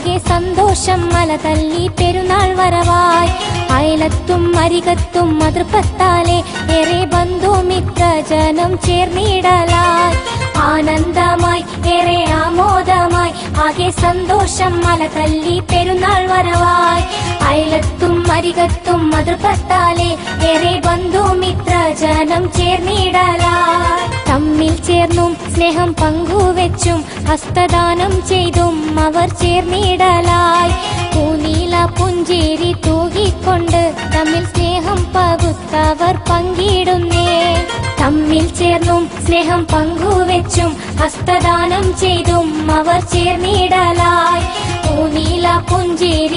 ആകെ സന്തോഷം മല തല്ലി പെരുന്നാൾ വരവായി. അയലത്തും അരികത്തും മാതൃപ്പത്താലെ ഏറെ ബന്ധുമിത്ര ജനം ചേർന്നിടലായി. ആനന്ദമായി ഏറെ ആമോദമായി ആകെ സന്തോഷം മല തല്ലി പെരുന്നാൾ വരവായി. അയലത്തും അരികത്തും മാതൃപ്പത്താലെ ഏറെ ബന്ധുമിത്ര ജനം ചേർന്നിടലായി. തമ്മിൽ ചേർന്നും സ്നേഹം പങ്കുവെച്ചും ഹസ്തദാനം ചെയ്തും അവർ ചേർന്നിടലായി. പൂനീല പുഞ്ചേരി തൂകിക്കൊണ്ട് തമ്മിൽ സ്നേഹം പകുത്തവർ പങ്കിടുന്നേ. തമ്മിൽ ചേർന്നും സ്നേഹം പങ്കുവെച്ചും ഹസ്തദാനം ചെയ്തും അവർ ചേർന്നിടലായി. പൂനീല പുഞ്ചേരി